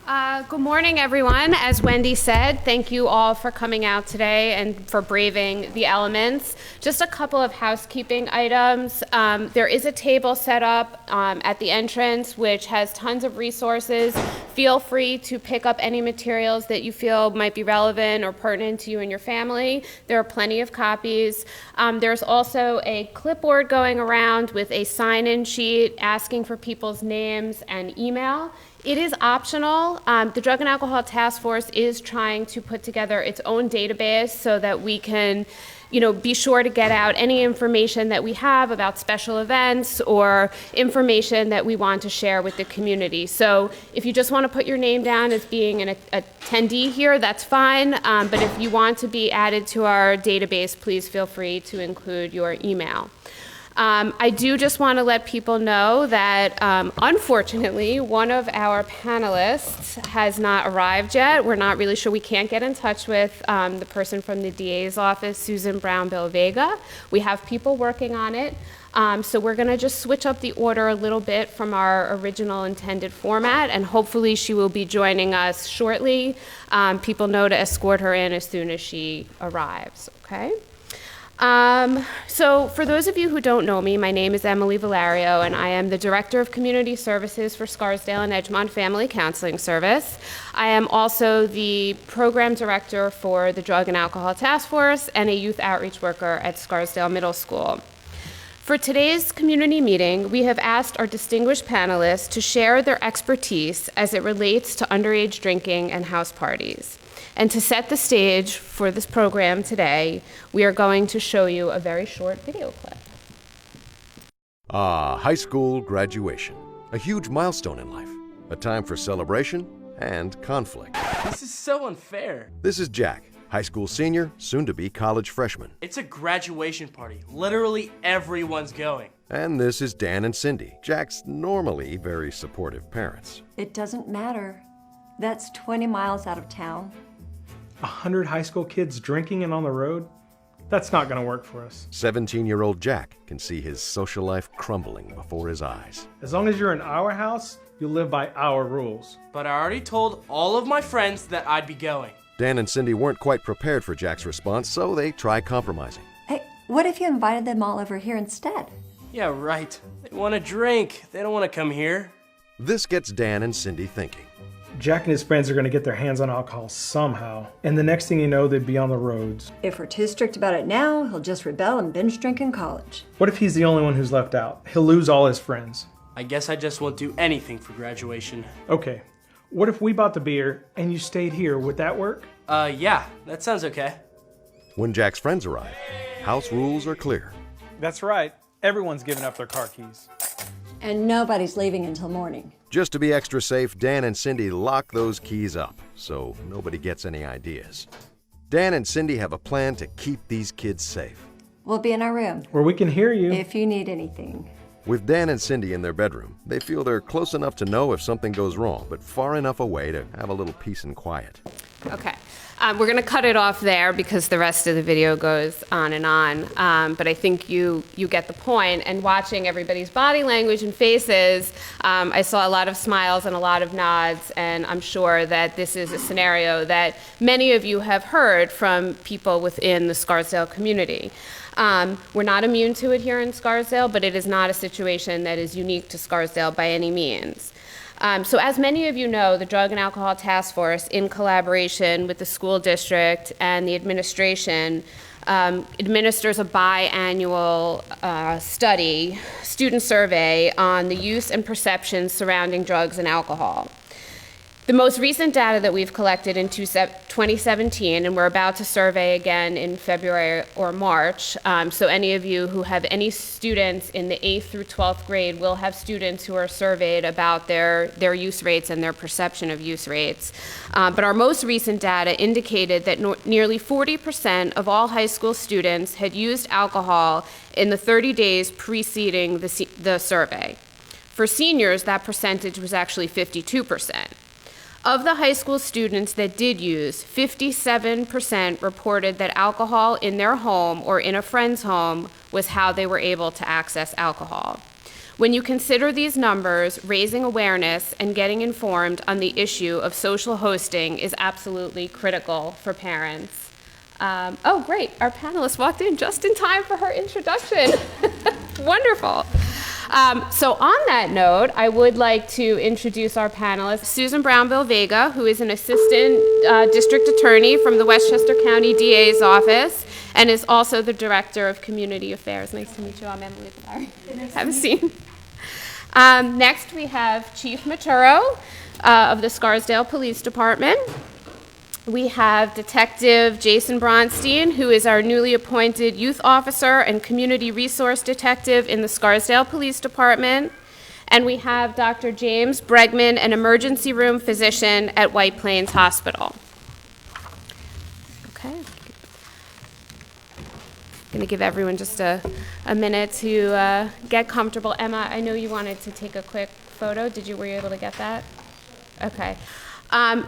Good morning, everyone. As Wendy said, thank you all for coming out today and for braving the elements. Just a couple of housekeeping items. There is a table set up at the entrance which has tons of resources. Feel free to pick up any materials that you feel might be relevant or pertinent to you and your family. There are plenty of copies. There's also a clipboard going around with a sign-in sheet asking for people's names and email. It is optional. The Drug and Alcohol Task Force is trying to put together its own database so that we can, be sure to get out any information that we have about special events or information that we want to share with the community. So if you just want to put your name down as being an attendee here, that's fine. But if you want to be added to our database, please feel free to include your email. I do just want to let people know that, unfortunately, one of our panelists has not arrived yet. We're not really sure. We can't get in touch with the person from the DA's office, Susan Brownbill-Vega. We have people working on it. So we're going to just switch up the order a little bit from our original intended format, and hopefully she will be joining us shortly. People know to escort her in as soon as she arrives, okay? So for those of you who don't know me, my name is Emily Vallario, and I am the Director of Community Services for Scarsdale and Edgemont Family Counseling Service. I am also the Program Director for the Drug and Alcohol Task Force and a Youth Outreach Worker at Scarsdale Middle School. For today's community meeting, we have asked our distinguished panelists to share their expertise as it relates to underage drinking and house parties. And to set the stage for this program today, we are going to show you a very short video clip. High school graduation. A huge milestone in life. A time for celebration and conflict. This is so unfair. This is Jack, high school senior, soon to be college freshman. It's a graduation party. Literally everyone's going. And this is Dan and Cindy, Jack's normally very supportive parents. It doesn't matter. That's 20 miles out of town. 100 high school kids drinking and on the road? That's not gonna work for us. 17-year-old Jack can see his social life crumbling before his eyes. As long as you're in our house, you'll live by our rules. But I already told all of my friends that I'd be going. Dan and Cindy weren't quite prepared for Jack's response, so they try compromising. Hey, what if you invited them all over here instead? Yeah, right. They want a drink. They don't want to come here. This gets Dan and Cindy thinking. Jack and his friends are gonna get their hands on alcohol somehow, and the next thing you know, they'd be on the roads. If we're too strict about it now, he'll just rebel and binge drink in college. What if he's the only one who's left out? He'll lose all his friends. I guess I just won't do anything for graduation. Okay, what if we bought the beer and you stayed here? Would that work? Yeah, that sounds okay. When Jack's friends arrive, house rules are clear. That's right. Everyone's giving up their car keys. And nobody's leaving until morning. Just to be extra safe, Dan and Cindy lock those keys up, so nobody gets any ideas. Dan and Cindy have a plan to keep these kids safe. We'll be in our room. Where we can hear you. If you need anything. With Dan and Cindy in their bedroom, they feel they're close enough to know if something goes wrong, but far enough away to have a little peace and quiet. Okay. We're going to cut it off there because the rest of the video goes on and on. But I think you get the point. And watching everybody's body language and faces, I saw a lot of smiles and a lot of nods. And I'm sure that this is a scenario that many of you have heard from people within the Scarsdale community. We're not immune to it here in Scarsdale, but it is not a situation that is unique to Scarsdale by any means. So as many of you know, the Drug and Alcohol Task Force, in collaboration with the school district and the administration, administers a biannual student survey on the use and perceptions surrounding drugs and alcohol. The most recent data that we've collected in 2017, and we're about to survey again in February or March, so any of you who have any students in the 8th through 12th grade will have students who are surveyed about their use rates and their perception of use rates. But our most recent data indicated that nearly 40% of all high school students had used alcohol in the 30 days preceding the survey. For seniors, that percentage was actually 52%. Of the high school students that did use, 57% reported that alcohol in their home or in a friend's home was how they were able to access alcohol. When you consider these numbers, raising awareness and getting informed on the issue of social hosting is absolutely critical for parents. Oh, great. Our panelist walked in just in time for her introduction. Wonderful. So on that note, I would like to introduce our panelist, Susan Brownbill-Vega, who is an assistant district attorney from the Westchester County DA's office and is also the director of community affairs. Nice to meet you. I'm Emily Vallario. Have a seat. Next, we have Chief Matturro of the Scarsdale Police Department. We have Detective Jason Bronstein, who is our newly appointed youth officer and community resource detective in the Scarsdale Police Department. And we have Dr. James Bregman, an emergency room physician at White Plains Hospital. Okay. I'm going to give everyone just a minute to get comfortable. Emma, I know you wanted to take a quick photo. Were you able to get that? Okay.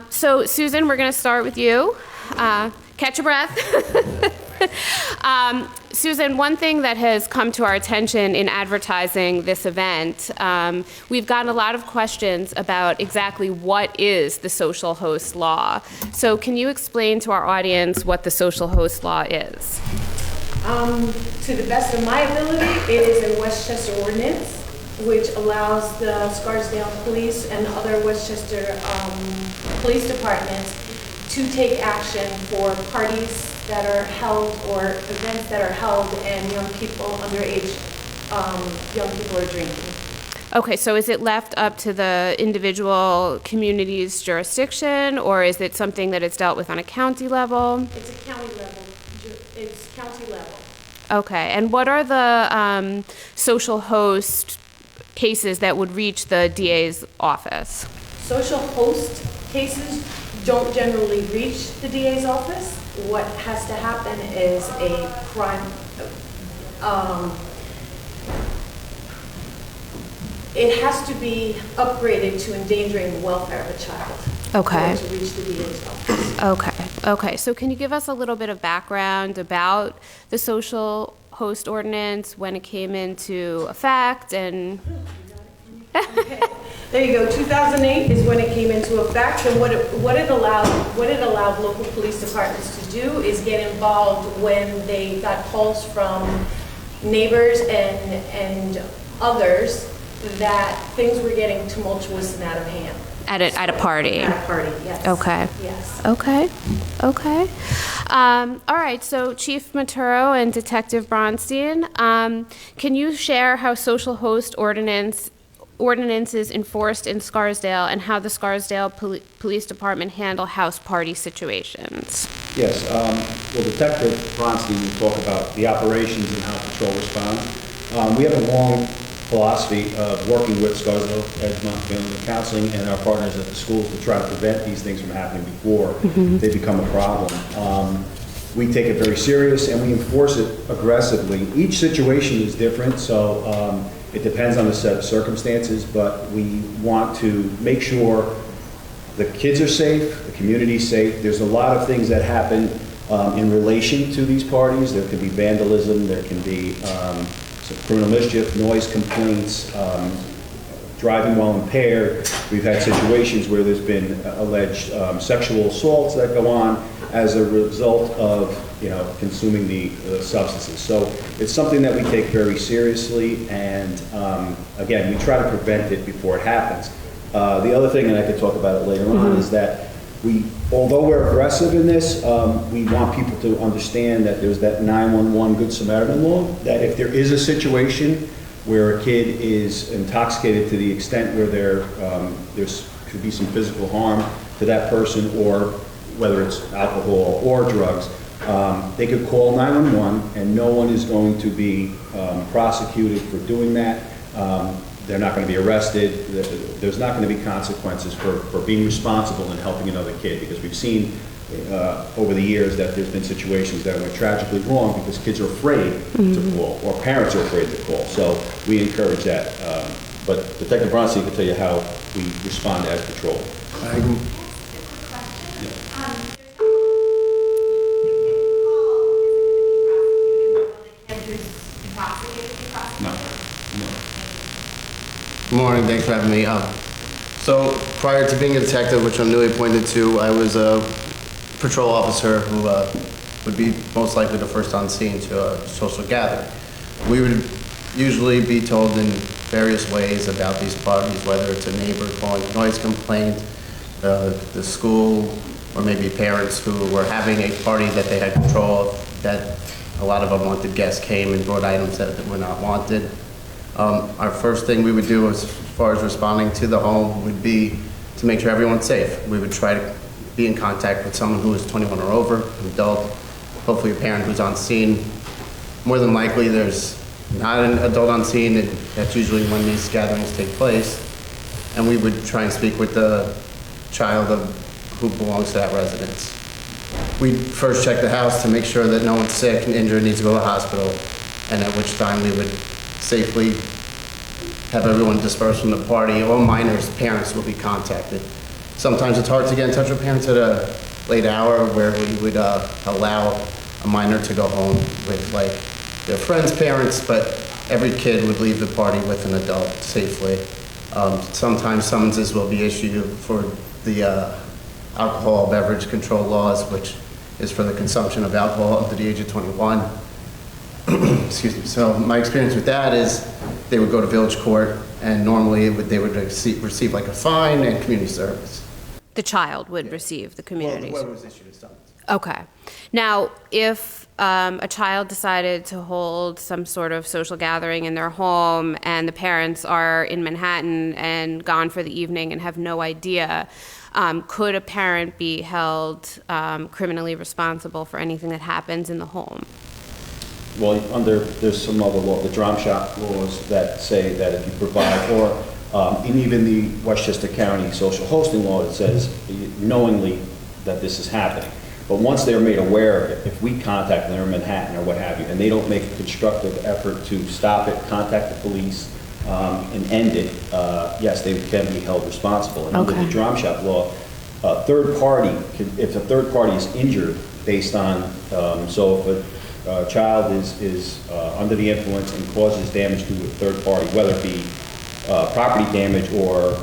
So, Susan, we're going to start with you. Catch your breath. Susan, one thing that has come to our attention in advertising this event, we've gotten a lot of questions about exactly what is the social host law. So can you explain to our audience what the social host law is? To the best of my ability, it is a Westchester ordinance which allows the Scarsdale Police and other Westchester police departments to take action for parties that are held or events that are held and young people underage, young people are drinking. Okay, so is it left up to the individual community's jurisdiction, or is it something that is dealt with on a county level? It's a county level. It's county level. Okay, and what are the social host cases that would reach the DA's office? Social host cases don't generally reach the DA's office. What has to happen is a crime, it has to be upgraded to endangering the welfare of a child. Okay. To reach the DA's office. Okay. So can you give us a little bit of background about the social host ordinance, when it came into effect, and... Okay. There you go. 2008 is when it came into effect, and what it allowed local police departments to do is get involved when they got calls from neighbors and others that things were getting tumultuous and out of hand. At a party? At a party, yes. Okay. Yes. Okay. All right, so Chief Matturro and Detective Bronstein, can you share how social host ordinance is enforced in Scarsdale and how the Scarsdale Police Department handle house party situations? Yes, well, Detective Bronstein will talk about the operations and how patrol responds. We have a long philosophy of working with Scarsdale, Edgemont, Family Counseling, and our partners at the schools to try to prevent these things from happening before they become a problem. We take it very serious and we enforce it aggressively. Each situation is different, so it depends on the set of circumstances, but we want to make sure the kids are safe, the community's safe. There's a lot of things that happen in relation to these parties. There can be vandalism, there can be some criminal mischief, noise complaints, driving while impaired. We've had situations where there's been alleged sexual assaults that go on as a result of consuming the substances. So it's something that we take very seriously, and again, we try to prevent it before it happens. The other thing, and I could talk about it later on, is that although we're aggressive in this, we want people to understand that there's that 911 Good Samaritan law, that if there is a situation where a kid is intoxicated to the extent where there could be some physical harm to that person, or whether it's alcohol or drugs, they could call 911 and no one is going to be prosecuted for doing that. They're not going to be arrested. There's not going to be consequences for being responsible and helping another kid, because we've seen over the years that there's been situations that went tragically wrong because kids are afraid to call, or parents are afraid to call. So we encourage that. But Detective Bronstein can tell you how we respond as patrol. morning, thanks for having me. So prior to being a detective, which I'm newly appointed to, I was a patrol officer who would be most likely the first on scene to a social gathering. We would usually be told in various ways about these parties, whether it's a neighbor calling a noise complaint, the school, or maybe parents who were having a party that they had control of, that a lot of unwanted guests came and brought items that were not wanted. Our first thing we would do as far as responding to the home would be to make sure everyone's safe. We would try to be in contact with someone who is 21 or over, an adult, hopefully a parent who's on scene. More than likely there's not an adult on scene, and that's usually when these gatherings take place. And we would try and speak with the child who belongs to that residence. We'd first check the house to make sure that no one's sick and injured, needs to go to the hospital, and at which time we would safely have everyone dispersed from the party. All minors' parents will be contacted. Sometimes it's hard to get in touch with parents at a late hour, where we would allow a minor to go home with like their friends' parents, but every kid would leave the party with an adult safely. Sometimes summonses will be issued for the alcohol beverage control laws, which is for the consumption of alcohol under the age of 21. Excuse me. So my experience with that is they would go to village court, and normally they would receive like a fine and community service. The child would receive the community. Well, whoever was issued a summons. Okay. Now, if a child decided to hold some sort of social gathering in their home and the parents are in Manhattan and gone for the evening and have no idea, could a parent be held criminally responsible for anything that happens in the home? Well, there's some other law, the drum shop laws that say that if you provide, or and even the Westchester County social hosting law that says knowingly that this is happening. But once they're made aware, if we contact them, they're in Manhattan or what have you, and they don't make a constructive effort to stop it, contact the police, and end it, yes, they can be held responsible. And under the drum shop law, third party, if a third party is injured based on, so if a child is under the influence and causes damage to a third party, whether it be property damage or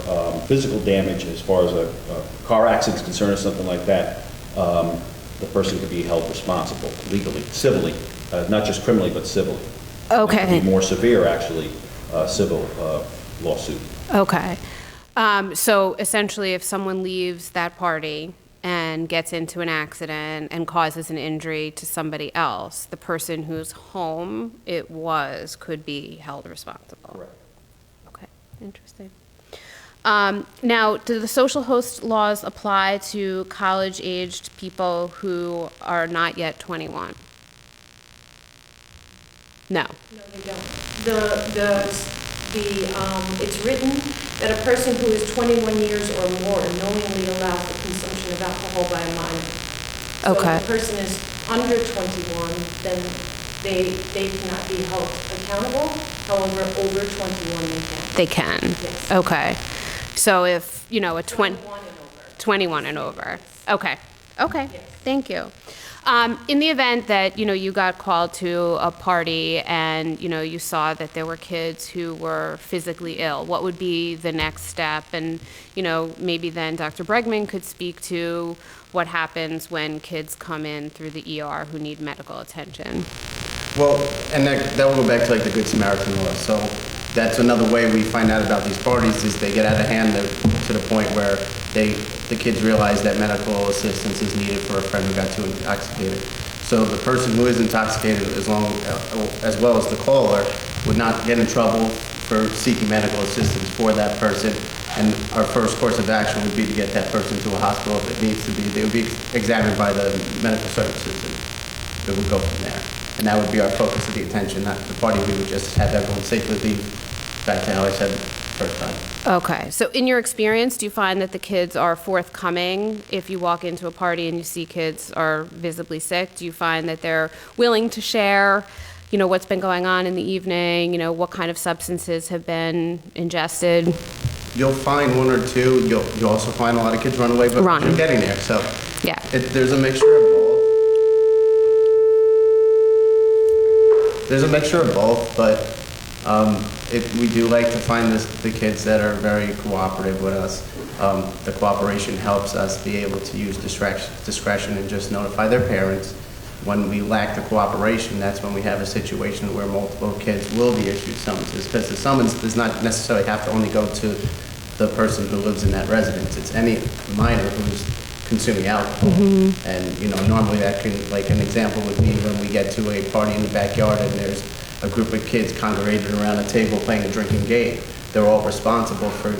physical damage as far as a car accident is concerned or something like that, the person could be held responsible legally, civilly, not just criminally, but civilly. Okay. It could be more severe, actually, civil lawsuit. Okay. So essentially, if someone leaves that party and gets into an accident and causes an injury to somebody else, the person whose home it was could be held responsible. Correct. Okay, interesting. Now, do the social host laws apply to college-aged people who are not yet 21? No. No, they don't. It's written that a person who is 21 years or more knowingly allows the consumption of alcohol by a minor. So Okay. if a person is under 21, then they cannot be held accountable. However, over 21 they can. They can? Yes. Okay. So if, a 21 and over. 21 and over. Okay. Okay. Yes. Thank you. In the event that, you got called to a party and, you saw that there were kids who were physically ill, what would be the next step? And, maybe then Dr. Bregman could speak to what happens when kids come in through the ER who need medical attention. Well, and that will go back to like the Good Samaritan law. So that's another way we find out about these parties, is they get out of hand to the point where the kids realize that medical assistance is needed for a friend who got too intoxicated. So the person who is intoxicated, as well as the caller, would not get in trouble for seeking medical assistance for that person. And our first course of action would be to get that person to a hospital if it needs to be. They would be examined by the medical services, and it would go from there. And that would be our focus of the attention, not the party. We would just have everyone safely leave back to how I said first time. Okay. So in your experience, do you find that the kids are forthcoming if you walk into a party and you see kids are visibly sick? Do you find that they're willing to share, what's been going on in the evening, what kind of substances have been ingested? You'll find one or two. You'll also find a lot of kids run away, but you're getting there. So yeah, there's a mixture of both. There's a mixture of both, but We do like to find the kids that are very cooperative with us. The cooperation helps us be able to use discretion and just notify their parents. When we lack the cooperation, that's when we have a situation where multiple kids will be issued summonses, because the summons does not necessarily have to only go to the person who lives in that residence. It's any minor who's consuming alcohol. And, you know, normally that can, like an example would be when we get to a party in the backyard and there's a group of kids congregated around a table playing a drinking game. They're all responsible for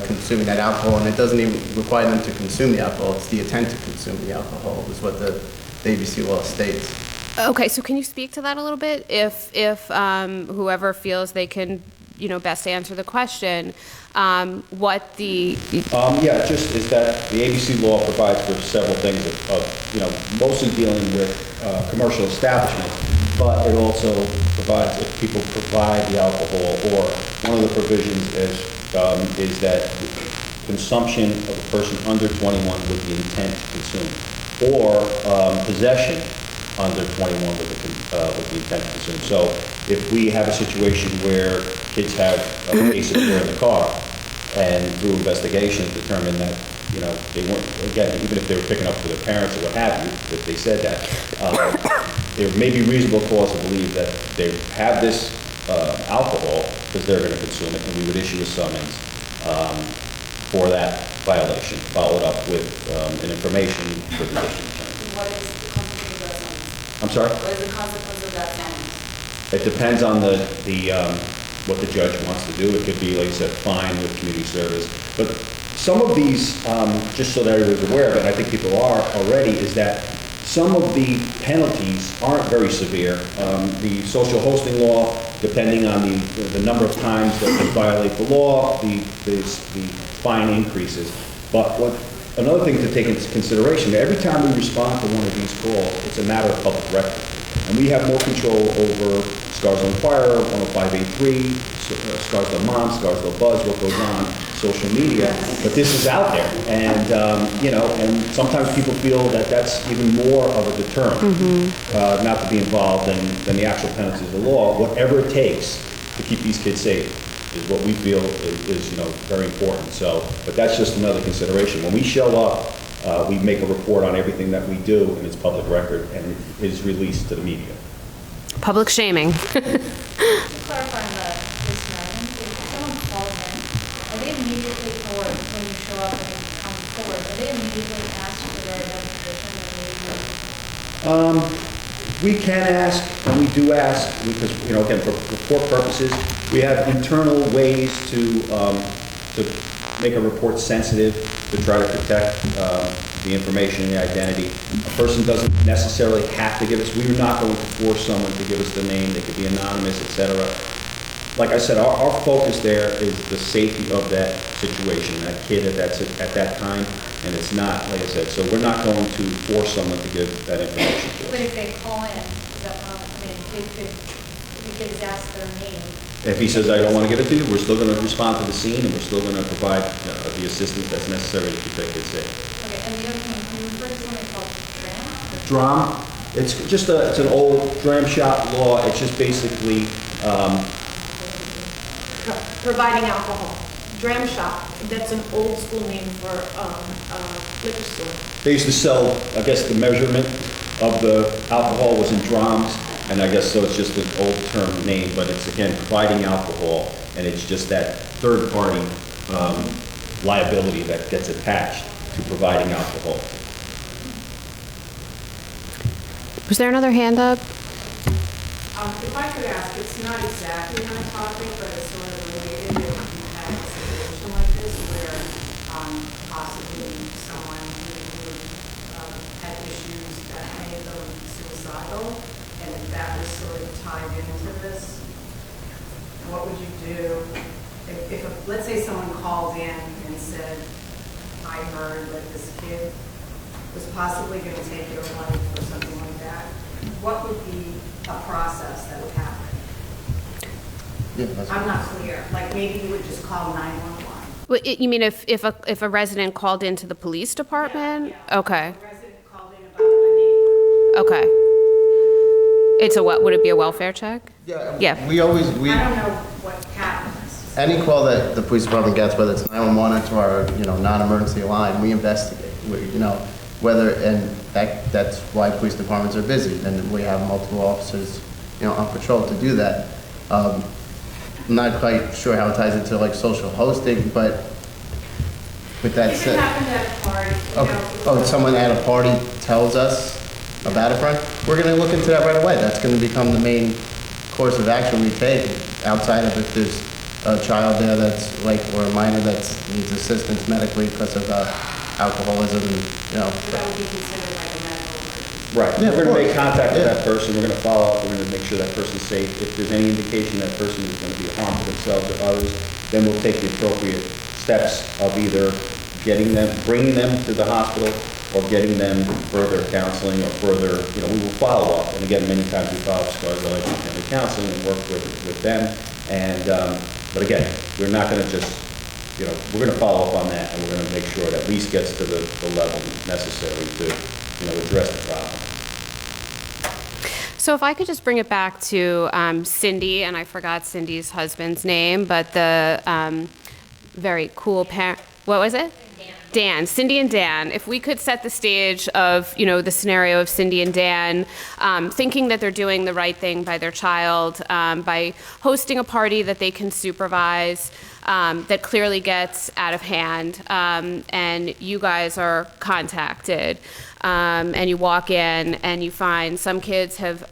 consuming that alcohol, and it doesn't even require them to consume the alcohol. It's the intent to consume the alcohol is what the ABC law states. Okay, so can you speak to that a little bit? If whoever feels they can, you know, best answer the question, what the... Yeah, just is that the ABC law provides for several things of you know, mostly dealing with commercial establishment, but it also provides if people provide the alcohol, or one of the provisions is that consumption of a person under 21 with the intent to consume, or possession under 21 with the intent to consume. So if we have a situation where kids have a case of beer in the car, and through investigation determine that, you know, they weren't, again, even if they were picking up for their parents or what have you, if they said that, there may be reasonable cause to believe that they have this alcohol because they're going to consume it, and we would issue a summons for that violation, followed up with an information for the district attorney. What is the consequence of that sentence? I'm sorry? What is the consequence of that sentence? It depends on the what the judge wants to do. It could be, like I said, fine with community service. But some of these, just so that everyone's aware of it, and I think people are already, is that some of the penalties aren't very severe. The social hosting law, depending on the number of times that they violate the law, the fine increases. But another thing to take into consideration, every time we respond to one of these calls, it's a matter of public record. And we have more control over Scarsdale Inquirer, 105.83, Scarsdale Mom, Scarsdale Buzz, what goes on social media. But this is out there, and you know, and sometimes people feel that that's even more of a deterrent, not to be involved than the actual penalties of the law. Whatever it takes to keep these kids safe is what we feel is you know, very important. So, but that's just another consideration. When we show up, we make a report on everything that we do, and it's public record, and it is released to the media. Public shaming. To clarify on this matter, if someone calls in, are they immediately, or when you show up and they come forward, are they immediately asked for their identification? We can ask, and we do ask, because, you know, again, for report purposes, we have internal ways to make a report sensitive, to try to protect the information and the identity. A person doesn't necessarily have to give us, we're not going to force someone to give us the name, they could be anonymous, etc. Like I said, our focus there is the safety of that situation, that kid at that time, and it's not, like I said, so we're not going to force someone to give that information to us. But if they call in, is that, I mean, if the kid is asked their name. If he says, I don't want to give it to you, we're still going to respond to the scene, and we're still going to provide the assistance that's necessary to keep that kid safe. Okay, and the other thing, can you refer to something called DRAM? DRAM, it's just it's an old dram shop law. It's just basically Providing alcohol. Dram shop, that's an old school name for liquor store. they used to sell, I guess the measurement of the alcohol was in drams, and I guess so it's just an old term name, but it's again providing alcohol, and it's just that third party liability that gets attached to providing alcohol. Was there another hand up? If I could ask, it's not exactly on topic, but it's sort of related. If you had a situation like this where possibly someone who had issues that made them suicidal, and if that was sort of tied into this, what would you do? If let's say someone called in and said, I heard that this kid was possibly going to take your life or something like that, what would be a process that would happen? I'm not clear. Like maybe you would just call 911. Well, you mean if a resident called into the police department? Yeah. Okay. A resident called in about a neighbor. Okay. It's a what? Would it be a welfare check? Yeah. We always, I don't know what happens. any call that the police department gets, whether it's 911 or to our, non-emergency line, we investigate. Whether, and that's why police departments are busy, and we have multiple officers, on patrol to do that. I'm not quite sure how it ties into like social hosting, but with that said, It happened at a party. someone at a party tells us about a friend, we're going to look into that right away. That's going to become the main course of action we take. Outside of if there's a child there that's or a minor that needs assistance medically because of alcoholism, That would be considered like a medical emergency. Right. Yeah, we're going to make contact with that person. We're going to follow up. We're going to make sure that person's safe. If there's any indication that person is going to be a harm to themselves or others, then we'll take the appropriate steps of either bringing them to the hospital or getting them further counseling or further, we will follow up. And again, many times we follow up Scarsdale family counseling and work with them. And, but again, we're not going to just, we're going to follow up on that, and we're going to make sure it at least gets to the level necessary to, address the problem. So if I could just bring it back to Cindy, and I forgot Cindy's husband's name, but the very cool parent, what was it? Dan, Cindy and Dan, if we could set the stage of, the scenario of Cindy and Dan thinking that they're doing the right thing by their child, by hosting a party that they can supervise, that clearly gets out of hand, and you guys are contacted, and you walk in and you find some kids have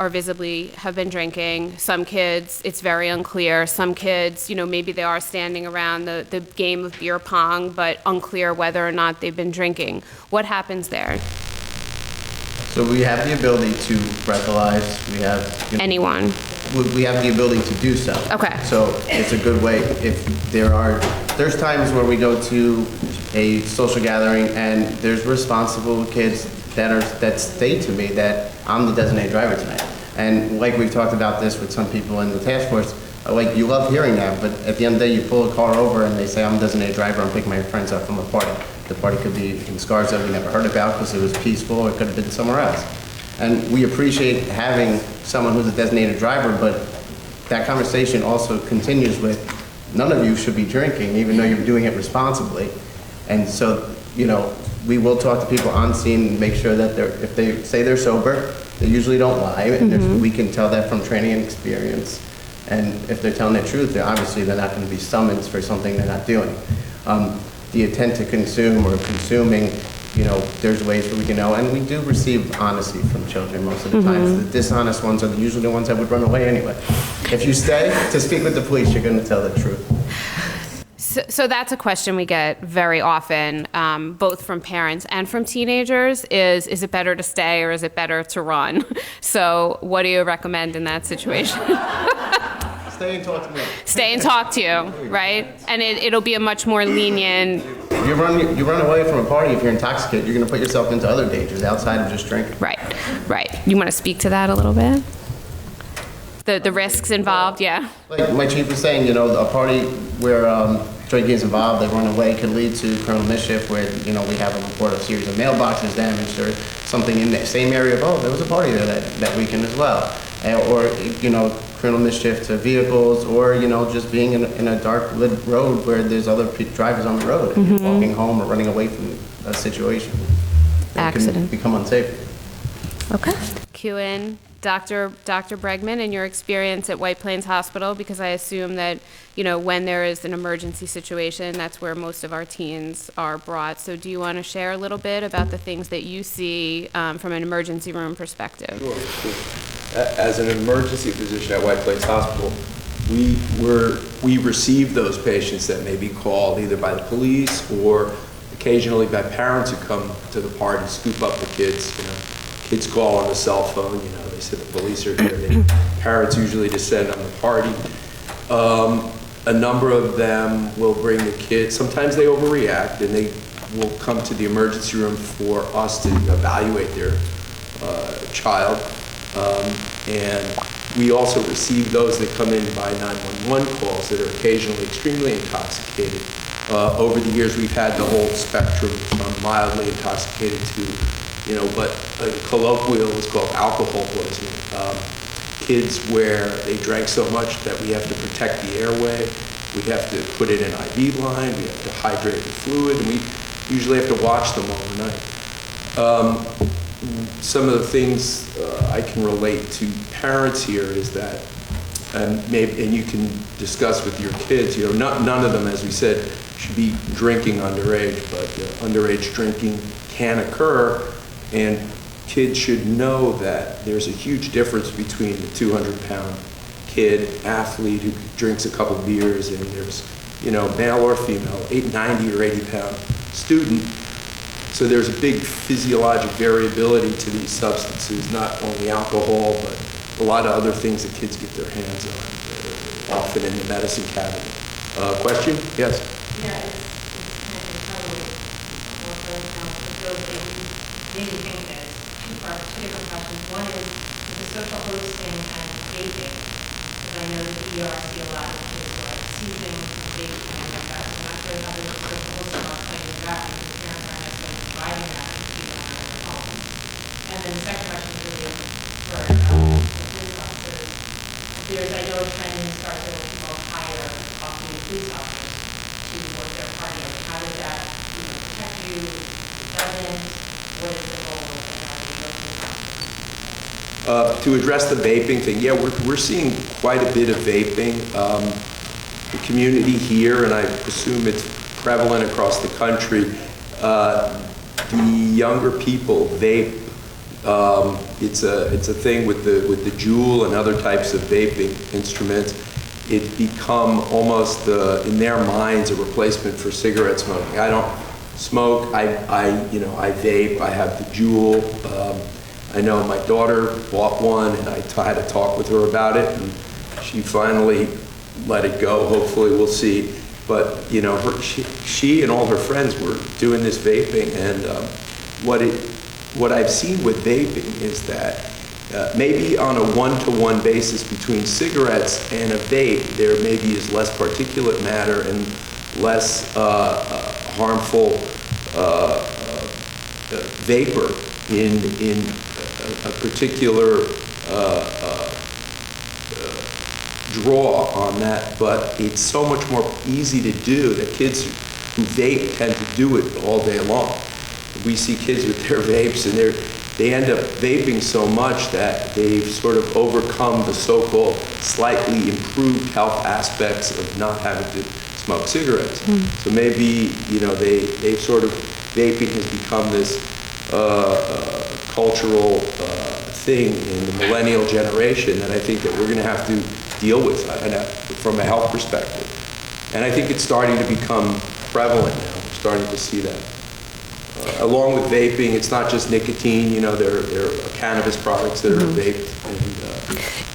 been drinking, some kids it's very unclear, some kids maybe they are standing around the game of beer pong, but unclear whether or not they've been drinking. What happens there? So we have the ability to breathalyze. We have Anyone. We have the ability to do so. Okay. So it's a good way. If there's times where we go to a social gathering and there's responsible kids that state to me that I'm the designated driver tonight. And like we've talked about this with some people in the task force, you love hearing that, but at the end of the day, you pull a car over and they say, I'm a designated driver, I'm picking my friends up from a party. The party could be in Scarsdale we never heard about because it was peaceful, or it could have been somewhere else. And we appreciate having someone who's a designated driver, but that conversation also continues with, none of you should be drinking, even though you're doing it responsibly. And so, we will talk to people on scene and make sure that if they say they're sober, they usually don't lie, and if we can tell that from training and experience. And if they're telling the truth, obviously they're not going to be summoned for something they're not doing. The intent to consume or consuming, there's ways where we can know, and we do receive honesty from children most of the times. The dishonest ones are usually the ones that would run away anyway. If you stay to speak with the police, you're going to tell the truth. So that's a question we get very often, both from parents and from teenagers, is it better to stay or is it better to run? So what do you recommend in that situation? Stay and talk to me. Stay and talk to you, right? And it'll be a much more lenient... You run away from a party if you're intoxicated, you're going to put yourself into other dangers outside of just drinking. Right. You want to speak to that a little bit? The risks involved, yeah. Like my chief was saying, a party where drinking is involved, they run away, could lead to criminal mischief where, we have a report of a series of mailboxes damaged or something in the same area of, there was a party there that weekend as well. Or, criminal mischief to vehicles or, just being in a dark lit road where there's other drivers on the road and you're walking home or running away from a situation. Accident. It can become unsafe. Okay. Cue in Dr. Bregman and your experience at White Plains Hospital, because I assume that, when there is an emergency situation, that's where most of our teens are brought. So do you want to share a little bit about the things that you see from an emergency room perspective? Sure. As an emergency physician at White Plains Hospital, we receive those patients that may be called either by the police or occasionally by parents who come to the party, scoop up the kids. Kids call on the cell phone, they say the police are here. Parents usually descend on the party. A number of them will bring the kids. Sometimes they overreact and they will come to the emergency room for us to evaluate their child. And we also receive those that come in by 911 calls that are occasionally extremely intoxicated. Over the years, we've had the whole spectrum from mildly intoxicated to, but colloquial is called alcohol poisoning. kids where they drank so much that we have to protect the airway, we have to put in an IV line, we have to hydrate the fluid, and we usually have to watch them overnight. Some of the things I can relate to parents here is that, and you can discuss with your kids, none of them, as we said, should be drinking underage, but underage drinking can occur, and kids should know that there's a huge difference between the 200-pound kid, athlete who drinks a couple beers, and there's, male or female, 90 or 80-pound student. So there's a big physiologic variability to these substances, not only alcohol, but a lot of other things that kids get their hands on, often in the medicine cabinet. Question? Yes? Yeah, it's kind of totally more for those that maybe think that two different questions. One is the social hosting and vaping, because I know that I see a lot of kids who are seizing vaping and like that. I'm not sure how the social hosting are playing that because parents aren't necessarily providing that to people on their home. And then the second question is really for the police officers. I know a trend in Scarsdale where people hire often police officers to work their party. How does that protect you? It doesn't? What is the role of police officers? To address the vaping thing, yeah, we're seeing quite a bit of vaping. The community here, and I assume it's prevalent across the country, the younger people vape. It's a thing with the Juul and other types of vaping instruments. It's become almost in their minds a replacement for cigarette smoking. I don't smoke. I vape. I have the Juul. I know my daughter bought one, and I had to talk with her about it, and she finally let it go. Hopefully, we'll see. But she and all her friends were doing this vaping, and what I've seen with vaping is that maybe on a one-to-one basis between cigarettes and a vape, there maybe is less particulate matter and less harmful vapor in a particular draw on that, but it's so much more easy to do that kids who vape tend to do it all day long. We see kids with their vapes, and they end up vaping so much that they've sort of overcome the so-called slightly improved health aspects of not having to smoke cigarettes. So maybe, they've sort of, vaping has become this cultural thing in the millennial generation that I think that we're going to have to deal with from a health perspective. And I think it's starting to become prevalent now. We're starting to see that. Along with vaping, it's not just nicotine. There are cannabis products that are vaped,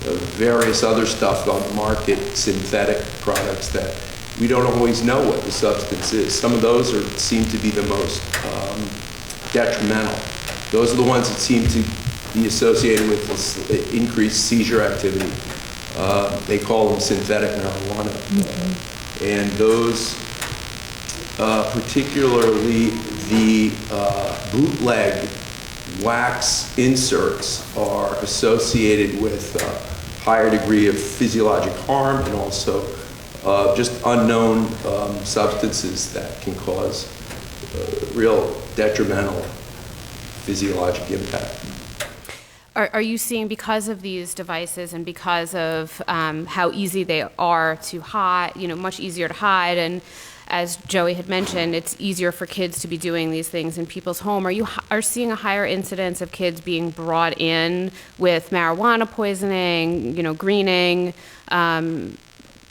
and various other stuff on the market, synthetic products that we don't always know what the substance is. Some of those seem to be the most detrimental. Those are the ones that seem to be associated with this increased seizure activity. They call them synthetic marijuana. And those, particularly the bootleg wax inserts, are associated with a higher degree of physiologic harm and also just unknown substances that can cause real detrimental physiologic impact. Are you seeing, because of these devices and because of how easy they are to hide, much easier to hide, and as Joey had mentioned, it's easier for kids to be doing these things in people's home. Are you seeing a higher incidence of kids being brought in with marijuana poisoning, greening,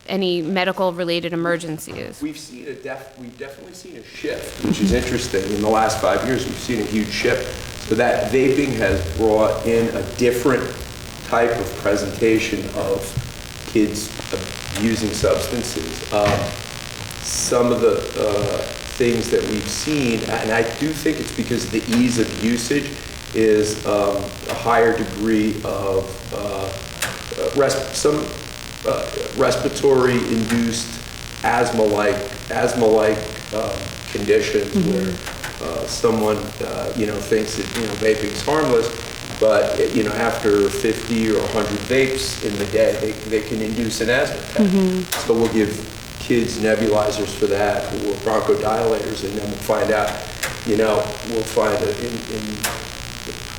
any medical-related emergencies? We've definitely seen a shift, which is interesting. In the last 5 years, we've seen a huge shift. So that vaping has brought in a different type of presentation of kids abusing substances. Some of the things that we've seen, and I do think it's because the ease of usage is a higher degree of respiratory-induced asthma-like conditions where someone thinks that vaping is harmless, But, you know, after 50 or 100 vapes in the day, they can induce an asthma attack. So we'll give kids nebulizers for that, or bronchodilators, and then we'll find out, you know, we'll find that in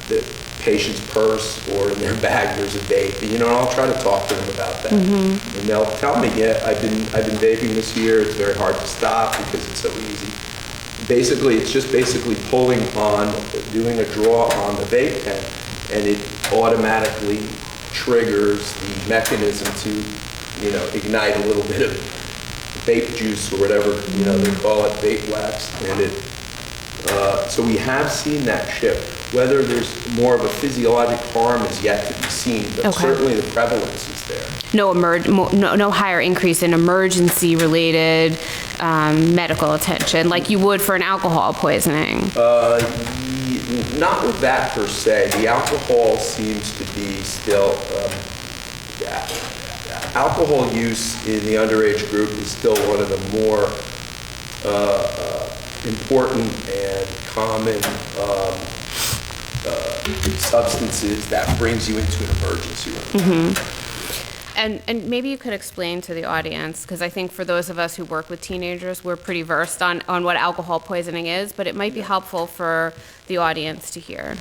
the patient's purse or in their bag there's a vape. You know, and I'll try to talk to them about that. And they'll tell me, yeah, I've been vaping this year. It's very hard to stop because it's so easy. Basically, it's just basically pulling on, doing a draw on the vape pen, and it automatically triggers the mechanism to, you know, ignite a little bit of vape juice or whatever, you know, they call it vape wax. And it, so we have seen that shift. Whether there's more of a physiologic harm is yet to be seen, but certainly the prevalence is there. No higher increase in emergency-related medical attention like you would for an alcohol poisoning. Not with that per se. The alcohol seems to be still, alcohol use in the underage group is still one of the more important and common substances that brings you into an emergency room. And maybe you could explain to the audience, because I think for those of us who work with teenagers, we're pretty versed on what alcohol poisoning is, but it might be helpful for the audience to hear.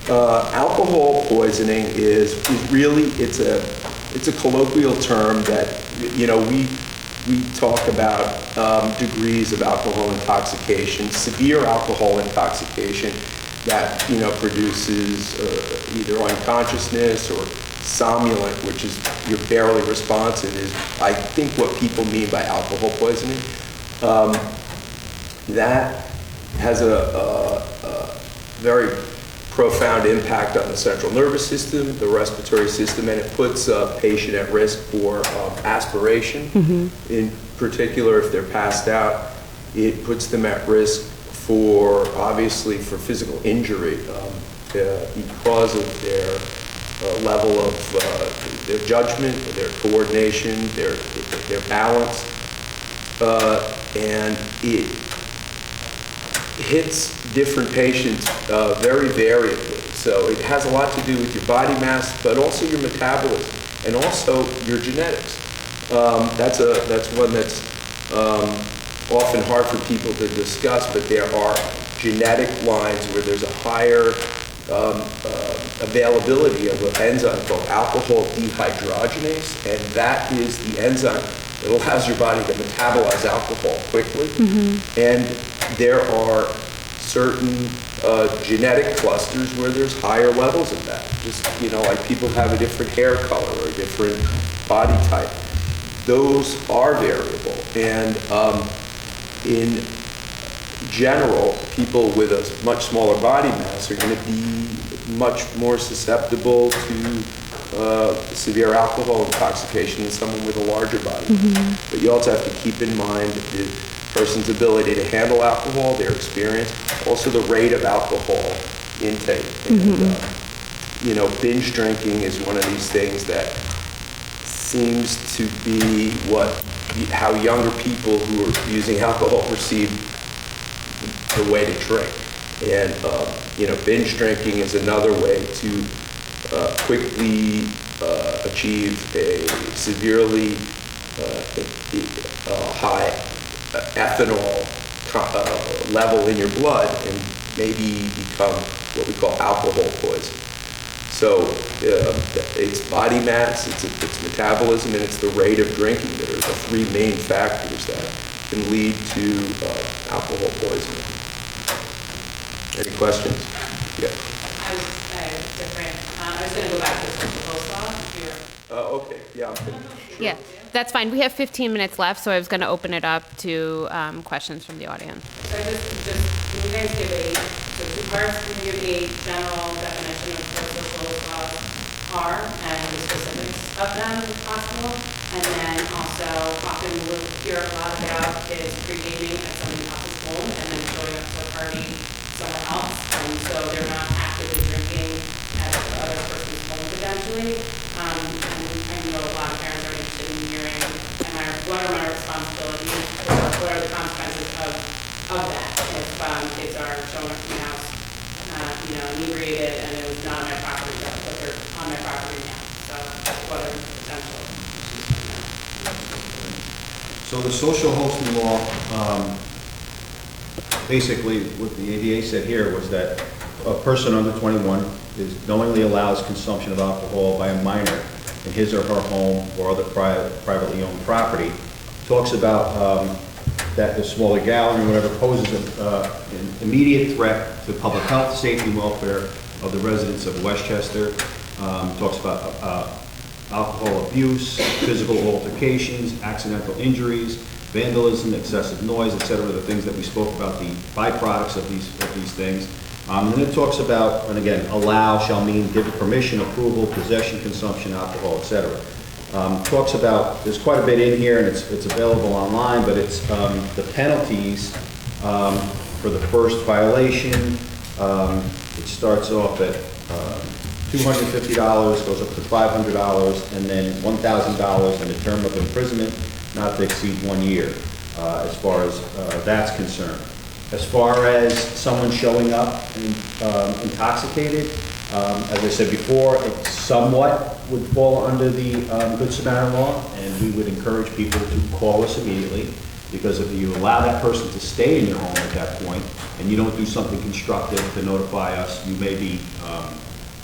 Alcohol poisoning is really, it's a colloquial term that, you know, we talk about degrees of alcohol intoxication, severe alcohol intoxication that, you know, produces either unconsciousness or somnolent, which is you're barely responsive, is I think what people mean by alcohol poisoning. That has a very profound impact on the central nervous system, the respiratory system, and it puts a patient at risk for aspiration. In particular, if they're passed out, it puts them at risk for, obviously, for physical injury because of their level of their judgment, their coordination, their balance, and it hits different patients very variably. So it has a lot to do with your body mass, but also your metabolism, and also your genetics. That's one that's often hard for people to discuss, but there are genetic lines where there's a higher availability of an enzyme called alcohol dehydrogenase, and that is the enzyme that allows your body to metabolize alcohol quickly. And there are certain genetic clusters where there's higher levels of that. Just, you know, like people have a different hair color or a different body type. Those are variable, and in general, people with a much smaller body mass are going to be much more susceptible to severe alcohol intoxication than someone with a larger body mass. But you also have to keep in mind the person's ability to handle alcohol, their experience, also the rate of alcohol intake. And, you know, binge drinking is one of these things that seems to be how younger people who are using alcohol perceive the way to drink. And, you know, binge drinking is another way to quickly achieve a severely high ethanol level in your blood and maybe become what we call alcohol poisoning. So it's body mass, it's metabolism, and it's the rate of drinking that are the three main factors that can lead to alcohol poisoning. Any questions? Yeah. I was going to go back to the post law. Okay, yeah. Yeah, that's fine. We have 15 minutes left, so I was going to open it up to questions from the audience. So can you guys give two parts? Can you give a general definition of what social laws are and the specifics of them if possible? And then also, often we'll hear a lot about kids pre-gaming at somebody else's home and then showing up to a party somewhere else. And so they're not actively drinking at the other person's home potentially. And I know a lot of parents are interested in hearing, what are my responsibilities, or what are the consequences of that if kids are showing up to my house, you know, inebriated, and it was not my So the social hosting law, basically what the ADA said here was that a person under 21 knowingly allows consumption of alcohol by a minor in his or her home or other privately owned property. Talks about that the smaller gathering or whatever poses an immediate threat to public health, safety, and welfare of the residents of Westchester. Talks about alcohol abuse, physical altercations, accidental injuries, vandalism, excessive noise, etc., the things that we spoke about, the byproducts of these things. And then it talks about, and again, allow shall mean give permission, approval, possession, consumption, alcohol, etc. Talks about, there's quite a bit in here, and it's available online, but it's the penalties for the first violation. It starts off at $250, goes up to $500, and then $1,000 in a term of imprisonment not to exceed 1 year, as far as that's concerned. As far as someone showing up intoxicated, as I said before, it somewhat would fall under the Good Samaritan law, and we would encourage people to call us immediately, because if you allow that person to stay in your home at that point, and you don't do something constructive to notify us, you may be,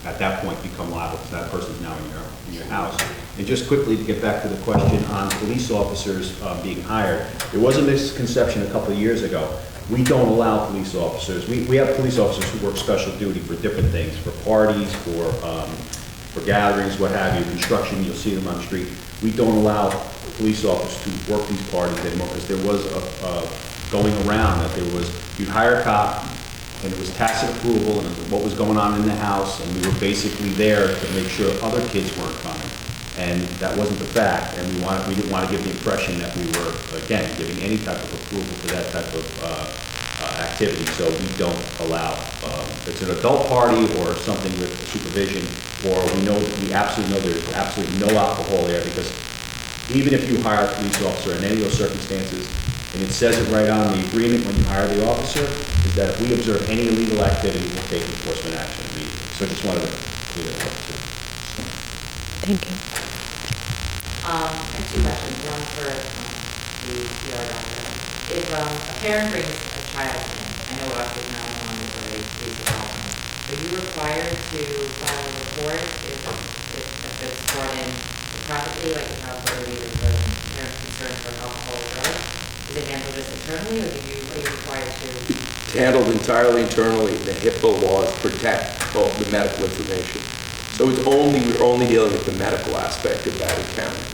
at that point, become liable, because that person's now in your house. And just quickly to get back to the question on police officers being hired, there was a misconception a couple of years ago. We don't allow police officers. We have police officers who work special duty for different things, for parties, for gatherings, what have you, construction, you'll see them on the street. We don't allow police officers to work these parties anymore, because there was going around that there was, you'd hire a cop, and it was tacit approval, and what was going on in the house, and we were basically there to make sure other kids weren't coming. And that wasn't the fact, and we didn't want to give the impression that we were, again, giving any type of approval to that type of activity, so we don't allow. If it's an adult party or something with supervision, or we absolutely know there's absolutely no alcohol there, because even if you hire a police officer in any of those circumstances, and it says it right on the agreement when you hire the officer, is that if we observe any illegal activity, we'll take enforcement action immediately. So I just wanted to clear that up too. Thank you. I have two questions. One for the PR doctor. If a parent brings a child in, I know obviously not on the way to the problem, are you required to file a report if it's brought in improperly, like a child party or parent concern for alcohol or drugs? Is it handled this internally, or are you required to? It's handled entirely internally. The HIPAA laws protect all the medical information. So we're only dealing with the medical aspect of that accounting.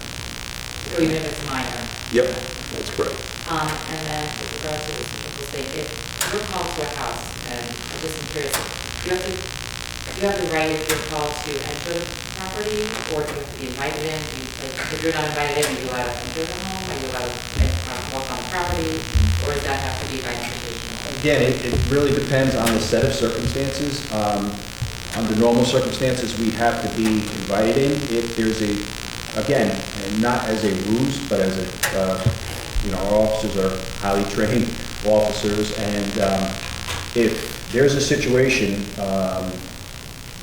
So even if it's minor? Yep, that's correct. And then with regards to this particular thing, if you're called to a house, and I'm just curious, do you have the right if you're called to enter the property, or do you have to be invited in? If you're not invited in, are you allowed to enter the home? Are you allowed to walk on the property? Or does that have to be by invitation? Again, it really depends on the set of circumstances. Under normal circumstances, we have to be invited in. If there's again, and not as a ruse, but as our officers are highly trained officers, and if there's a situation,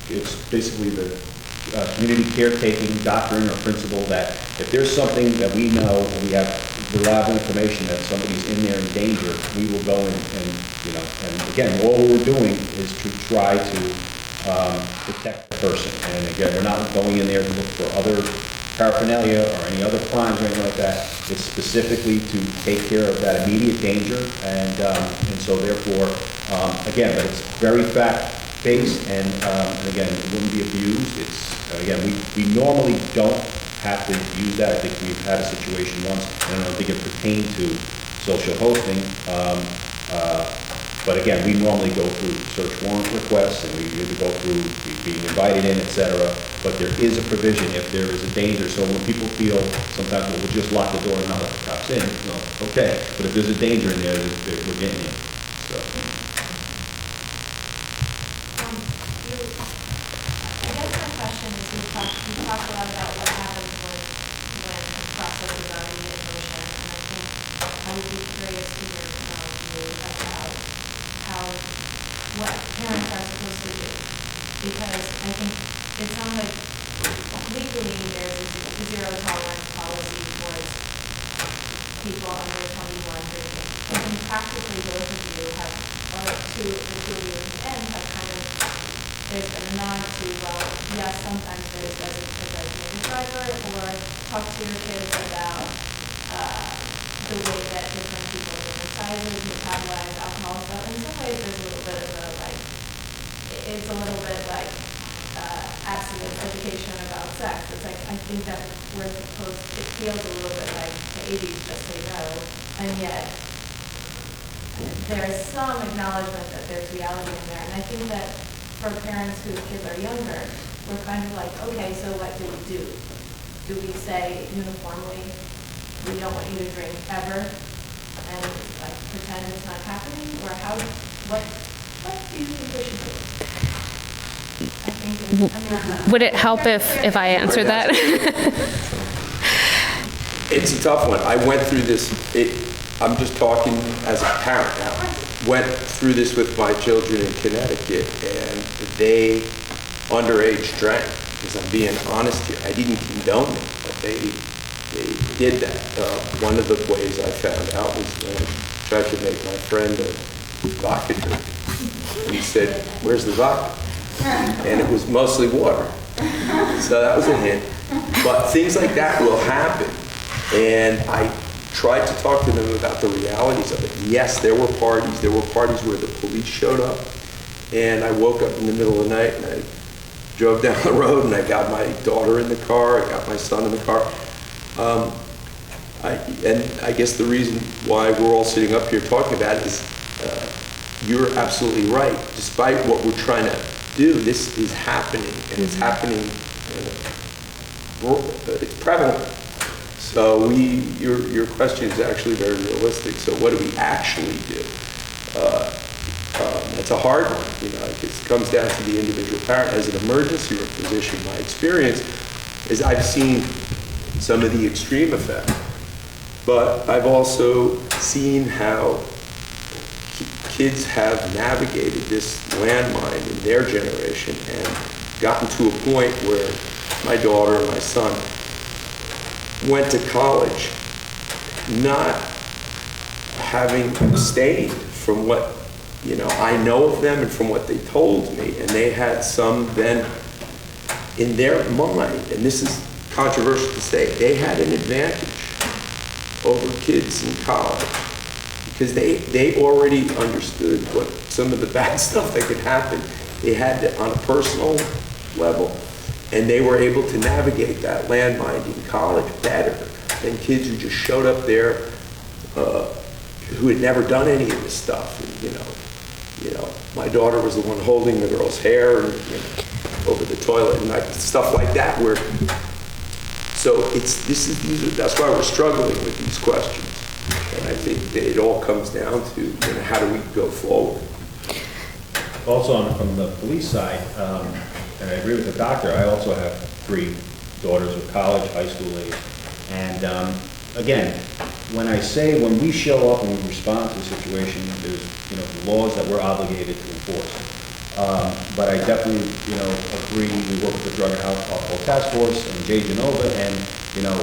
it's basically the community caretaking doctrine or principle that if there's something that we know, and we have reliable information that somebody's in there in danger, we will go and again, all we're doing is to try to protect the person. And again, we're not going in there to look for other paraphernalia or any other crimes or anything like that. It's specifically to take care of that immediate danger, and so therefore, again, but it's very fact-based, and again, it wouldn't be abused. It's again, we normally don't have to use that. I think we've had a situation once, and I don't think it pertained to social hosting. But again, we normally go through search warrant requests, and we either go through being invited in, etc. But there is a provision if there is a danger. So when people feel sometimes we'll just lock the door and not let the cops in, okay. But if there's a danger in there, we're getting in. So. I guess my question is, you talked a lot about what happens when a process is already in motion, and I think I would be curious to hear from you about what parents are supposed to do, because I think it sounds like legally there's a zero tolerance policy towards people under 21 drinking. And practically both of you have, or the two of you at the end have kind of, there's been a nod to, well, yes, sometimes there's a designated driver, or talk to your kids about the way that different people, different sizes, metabolize alcohol. So in some ways there's a little bit of a, like, it's a little bit like abstinence education about sex. It's like, I think that we're supposed, it feels a little bit like the 80s, just say no, and yet there's some acknowledgement that there's reality in there. And I think that for parents whose kids are younger, we're kind of like, okay, so what do we do? Do we say uniformly, we don't want you to drink ever, and like pretend it's not happening? Or how, what do you think we should do? I think Would it help if I answered that? It's a tough one. I went through this, I'm just talking as a parent now. Went through this with my children in Connecticut, and they underage drank, because I'm being honest here. I didn't condone it, but they did that. One of the ways I found out was when I tried to make my friend a vodka drink. And he said, "Where's the vodka?" And it was mostly water. So that was a hint. But things like that will happen. And I tried to talk to them about the realities of it. Yes, there were parties. There were parties where the police showed up. And I woke up in the middle of the night and I drove down the road and I got my daughter in the car. I got my son in the car. And I guess the reason why we're all sitting up here talking about it is you're absolutely right. Despite what we're trying to do, this is happening, and it's happening, it's prevalent. So your question is actually very realistic. So what do we actually do? It's a hard one. You know, it comes down to the individual parent. As an emergency room physician, my experience is I've seen some of the extreme effects, but I've also seen how kids have navigated this landmine in their generation and gotten to a point where my daughter and my son went to college not having abstained from what, you know, I know of them and from what they told me, and they had some then in their mind, and this is controversial to say, they had an advantage over kids in college because they already understood what some of the bad stuff that could happen. They had it on a personal level, and they were able to navigate that landmine in college better than kids who just showed up there who had never done any of this stuff. And, you know, my daughter was the one holding the girl's hair and, you know, over the toilet and stuff like that. Where so that's why we're struggling with these questions. And I think that it all comes down to, you know, how do we go forward? Also, from the police side, and I agree with the doctor, I also have 3 daughters with college, high school age. And again, when we show up and we respond to a situation, there's, you know, laws that we're obligated to enforce. But I definitely, you know, agree. We work with the Drug and Alcohol Task Force and Jay Genova, and, you know,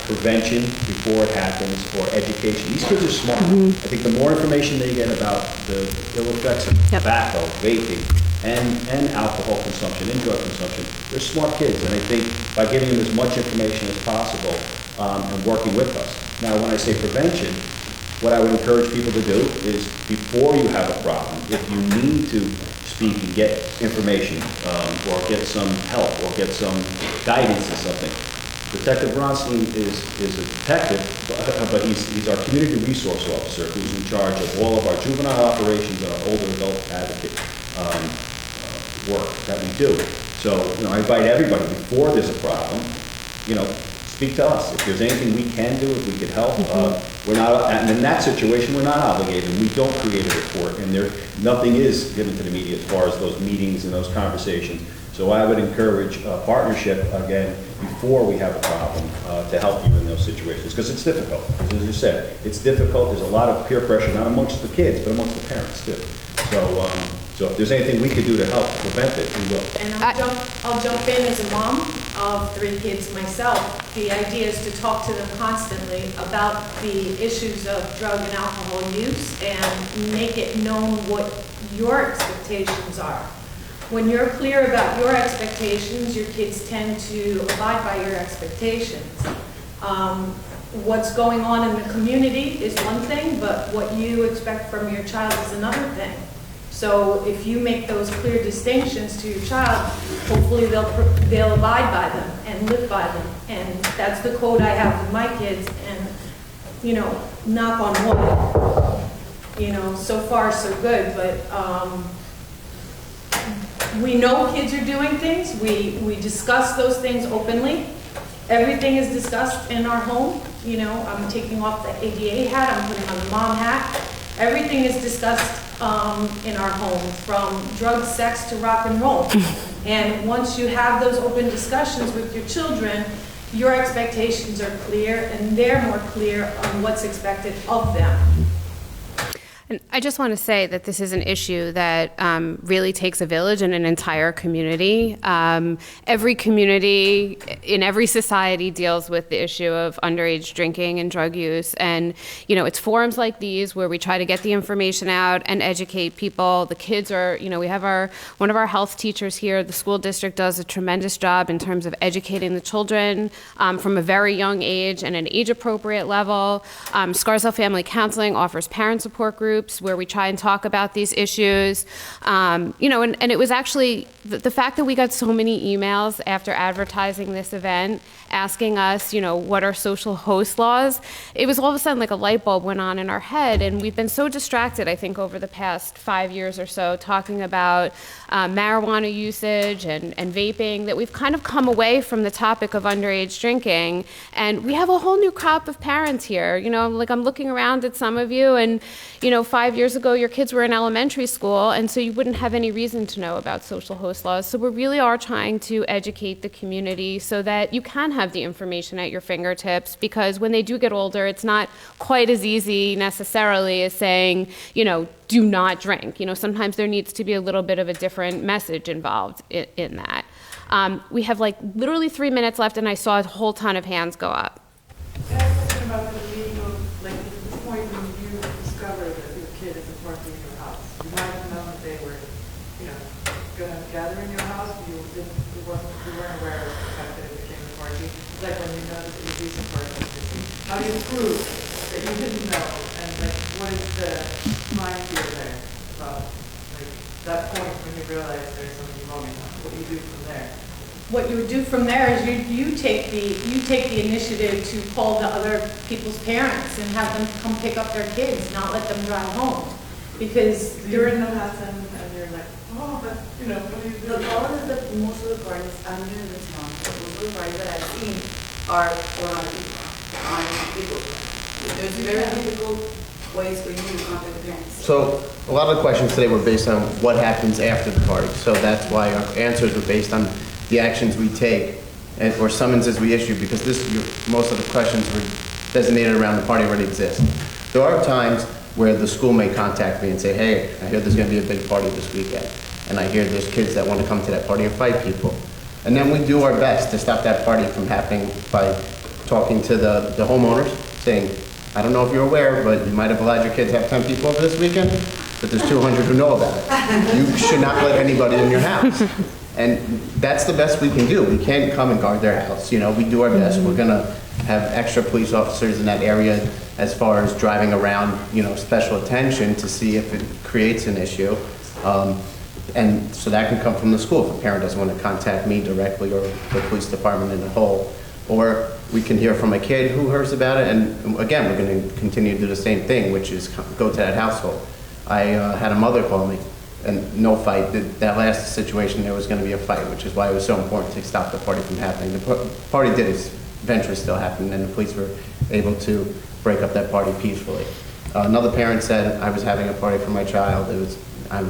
prevention before it happens, or education. These kids are smart. I think the more information they get about the ill effects of tobacco, vaping, and alcohol consumption and drug consumption, they're smart kids. And I think by giving them as much information as possible and working with us. Now, when I say prevention, what I would encourage people to do is, before you have a problem, if you need to speak and get information or get some help or get some guidance or something, Detective Bronstein is a detective, but he's our community resource officer who's in charge of all of our juvenile operations and our older adult advocate work that we do. So, you know, I invite everybody, before there's a problem, you know, speak to us. If there's anything we can do, if we could help, we're not, and in that situation, we're not obligated. We don't create a report, and nothing is given to the media as far as those meetings and those conversations. So I would encourage a partnership, again, before we have a problem, to help you in those situations, because it's difficult. As you said, it's difficult. There's a lot of peer pressure, not amongst the kids, but amongst the parents too. So if there's anything we could do to help prevent it, we will. And I'll jump in as a mom. of 3 kids myself, the idea is to talk to them constantly about the issues of drug and alcohol use and make it known what your expectations are. When you're clear about your expectations, your kids tend to abide by your expectations. What's going on in the community is one thing, but what you expect from your child is another thing. So if you make those clear distinctions to your child, hopefully they'll abide by them and live by them. And that's the code I have with my kids. And, you know, knock on wood, you know, so far so good. But we know kids are doing things. We discuss those things openly. Everything is discussed in our home. You know, I'm taking off the ADA hat, I'm putting on the mom hat. Everything is discussed in our home, from drugs, sex to rock and roll. And once you have those open discussions with your children, your expectations are clear and they're more clear on what's expected of them. And I just want to say that this is an issue that really takes a village and an entire community. Every community in every society deals with the issue of underage drinking and drug use. And, you know, it's forums like these where we try to get the information out and educate people. The kids are, you know, we have one of our health teachers here. The school district does a tremendous job in terms of educating the children from a very young age and an age-appropriate level. Scarsdale Family Counseling offers parent support groups where we try and talk about these issues. You know, and it was actually the fact that we got so many emails after advertising this event asking us, you know, what are social host laws? It was all of a sudden like a light bulb went on in our head, and we've been so distracted, I think, over the past 5 years or so, talking about marijuana usage and vaping, that we've kind of come away from the topic of underage drinking. And we have a whole new crop of parents here. You know, like I'm looking around at some of you, and, you know, 5 years ago, your kids were in elementary school, and so you wouldn't have any reason to know about social host laws. So we really are trying to educate the community so that you can have the information at your fingertips, because when they do get older, it's not quite as easy necessarily as saying, you know, do not drink. You know, sometimes there needs to be a little bit of a different message involved in that. We have like literally 3 minutes left, and I saw a whole ton of hands go up. I have a question about the meaning of, like, the point when you discovered that your kid is parking in your house. You might have known that they were, you know, going to gather in your house, but you weren't aware of the fact that it became a party. It's like when you know that you're using parking. How do you prove that you didn't know? And, like, what is the mind here there about, like, that point when you realize there's something wrong in that? What do you do from there? What you would do from there is you take the initiative to call the other people's parents and have them come pick up their kids, not let them drive home. Because you're in the house and you're like, oh, but, you know, what do you do? The problem is that most of the parties, I'm new in this town, but most of the parties that I've seen are on people. There's very difficult ways for you to contact the parents. So a lot of the questions today were based on what happens after the party. So that's why our answers were based on the actions we take or summonses we issue, because most of the questions were designated around the party already exists. There are times where the school may contact me and say, hey, I hear there's going to be a big party this weekend, and I hear there's kids that want to come to that party and fight people. And then we do our best to stop that party from happening by talking to the homeowners, saying, I don't know if you're aware, but you might have allowed your kids to have 10 people over this weekend, but there's 200 who know about it. You should not let anybody in your house. And that's the best we can do. We can't come and guard their house. You know, we do our best. We're going to have extra police officers in that area as far as driving around, you know, special attention to see if it creates an issue. And so that can come from the school if a parent doesn't want to contact me directly or the police department in the whole. Or we can hear from a kid who hears about it, and again, we're going to continue to do the same thing, which is go to that household. I had a mother call me, and no fight. That last situation, there was going to be a fight, which is why it was so important to stop the party from happening. The party did eventually still happen, and the police were able to break up that party peacefully. Another parent said, I was having a party for my child. I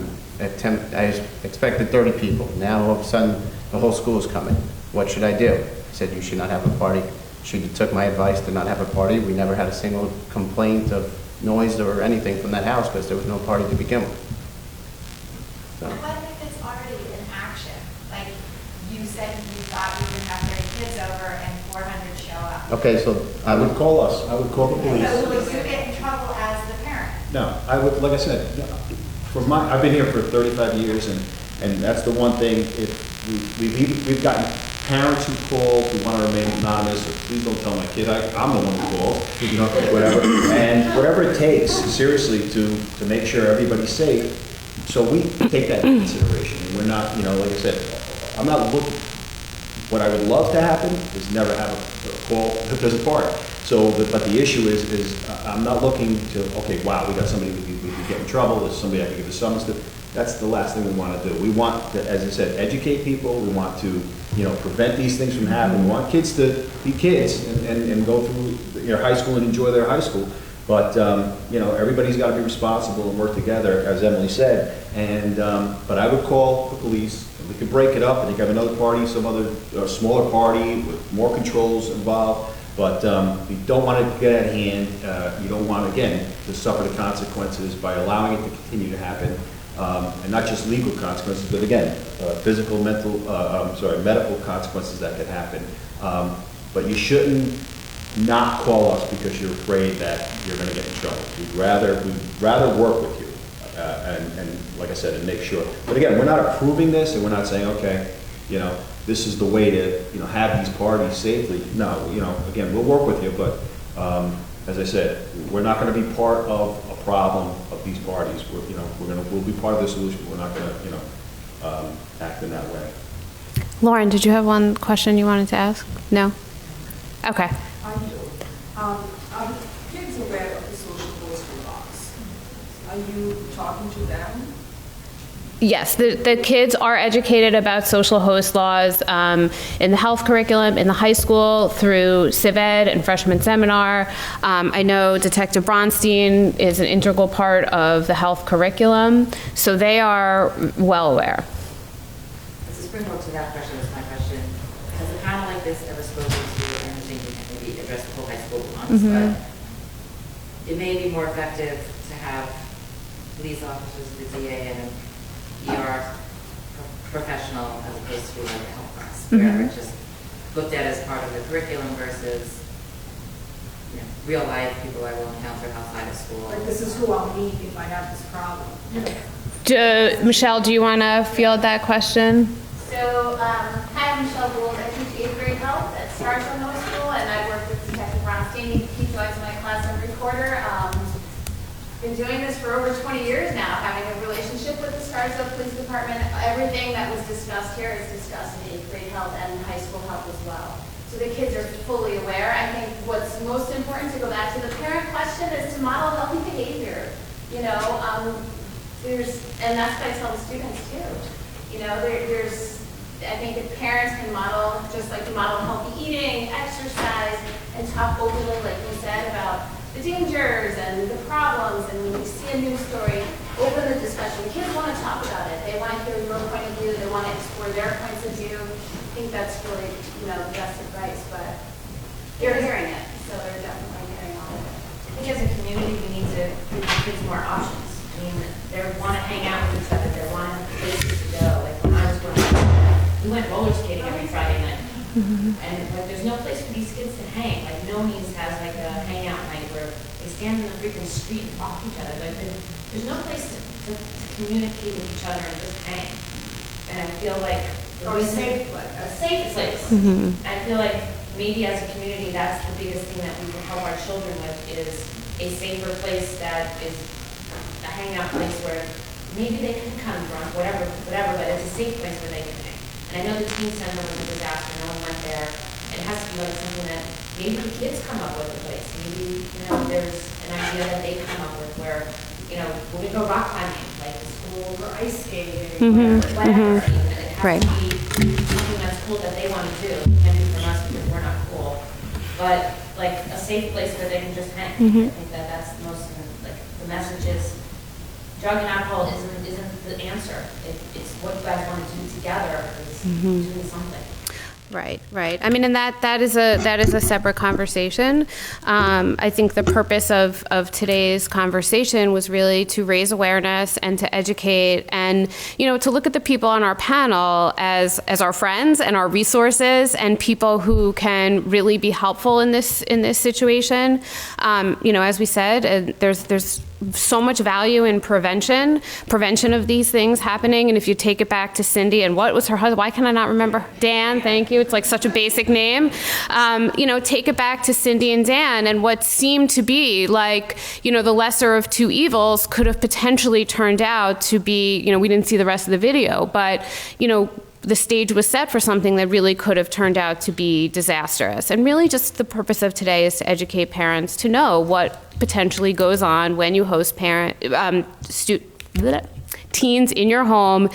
expected 30 people. Now all of a sudden, the whole school is coming. What should I do? I said, you should not have a party. She took my advice to not have a party. We never had a single complaint of noise or anything from that house because there was no party to begin with. So. What if it's already an action? Like, you said you thought you were going to have 30 kids over and 400 show up. Okay, so I would call us, I would call the police. So would you get in trouble as the parent? No, I would, like I said, I've been here for 35 years, and that's the one thing, if we've gotten parents who call who want to remain anonymous, or please don't tell my kid, I'm the one who calls, you know, whatever, and whatever it takes, seriously, to make sure everybody's safe. So we take that into consideration, and we're not, you know, like I said, I'm not looking, what I would love to happen is never have a call if there's a party. So, but the issue is I'm not looking to, okay, wow, we got somebody we could get in trouble, there's somebody I could give a summons to. That's the last thing we want to do. We want to, as I said, educate people. We want to, you know, prevent these things from happening. We want kids to be kids and go through their high school and enjoy their high school. But, you know, everybody's got to be responsible and work together, as Emily said. And, but I would call the police. We could break it up and you have another party, some other smaller party with more controls involved. But you don't want it to get out of hand. You don't want, again, to suffer the consequences by allowing it to continue to happen. And not just legal consequences, but again, physical, mental, medical consequences that could happen. But you shouldn't not call us because you're afraid that you're going to get in trouble. We'd rather work with you, and like I said, and make sure. But again, we're not approving this, and we're not saying, okay, you know, this is the way to, you know, have these parties safely. No, you know, again, we'll work with you, but as I said, we're not going to be part of a problem of these parties. We're, you know, we'll be part of the solution. We're not going to, you know, act in that way. Lauren, did you have one question you wanted to ask? No? Okay. I do. Are kids aware of the social host laws? Are you talking to them? Yes, the kids are educated about social host laws in the health curriculum, in the high school, through civ ed and freshman seminar. I know Detective Bronstein is an integral part of the health curriculum, so they are well aware. As a springboard to that question is my question. Has a panel like this ever spoken to, I understand you can't maybe address the whole high school at once, but it may be more effective to have police officers, the DA, and ER professional as opposed to like a health class, where it's just looked at as part of the curriculum versus, you know, real life people I will encounter outside of school. Like, this is who I'll meet if I have this problem. Michelle, do you want to field that question? So, hi, I'm Michelle Gould. I teach 8th grade health at Scarsdale Middle School, and I work with Detective Bronstein. He joins my class every quarter. Been doing this for over 20 years now, having a relationship with the Scarsdale Police Department. Everything that was discussed here is discussed in 8th grade health and high school health as well. So the kids are fully aware. I think what's most important, to go back to the parent question, is to model healthy behavior. You know, and that's what I tell the students too. You know, I think if parents can model, just like you model healthy eating, exercise, and talk openly, like you said, about the dangers and the problems, and when you see a news story, open the discussion. Kids want to talk about it. They want to hear your point of view. They want to explore their points of view. I think that's really, you know, the best advice, but they're hearing it, so they're definitely hearing all of it. I think as a community, we need to give the kids more options. I mean, they want to hang out with each other. They want to have places to go. Like when I was growing up, we went roller skating every Friday night. And like, there's no place for these kids to hang. Like no means has like a hangout night where they stand in the freaking street and talk to each other. Like there's no place to communicate with each other and just hang. And I feel like Or a safe place. A safe place. I feel like maybe as a community, that's the biggest thing that we can help our children with, is a safer place that is a hangout place where maybe they can come drunk, whatever, but it's a safe place where they can hang. And I know the teen center was a disaster, no one went there. It has to be like something that maybe the kids come up with a place. Maybe, you know, there's an idea that they come up with where, you know, we're gonna go rock climbing, like the school, or ice skating, whatever. It has to be something that's cool that they want to do. It can't be from us because we're not cool. But like a safe place where they can just hang. I think that's the most, like the message is drug and alcohol isn't the answer. It's what you guys want to do together is doing something. Right, right. I mean, and that is a separate conversation. I think the purpose of today's conversation was really to raise awareness and to educate, and to look at the people on our panel as our friends and our resources and people who can really be helpful in this situation. As we said, there's so much value in prevention of these things happening. And if you take it back to Cindy and what was her husband, why can I not remember? Dan, thank you. It's like such a basic name. Take it back to Cindy and Dan, and what seemed to be like, the lesser of two evils could have potentially turned out to be, we didn't see the rest of the video, but, the stage was set for something that really could have turned out to be disastrous. And really just the purpose of today is to educate parents to know what potentially goes on when you host teens in your home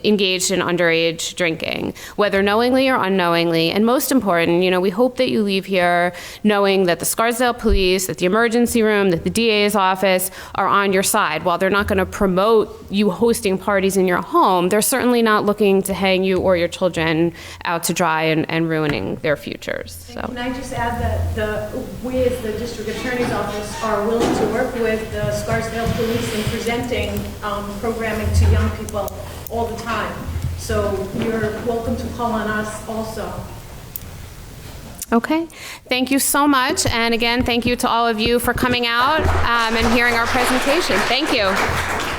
engaged in underage drinking, whether knowingly or unknowingly. And most important, we hope that you leave here knowing that the Scarsdale police, that the emergency room, that the DA's office are on your side. While they're not going to promote you hosting parties in your home, they're certainly not looking to hang you or your children out to dry and ruining their futures. So. Can I just add that we as the district attorney's office are willing to work with the Scarsdale police in presenting programming to young people all the time. So you're welcome to call on us also. Okay, thank you so much. And again, thank you to all of you for coming out and hearing our presentation. Thank you.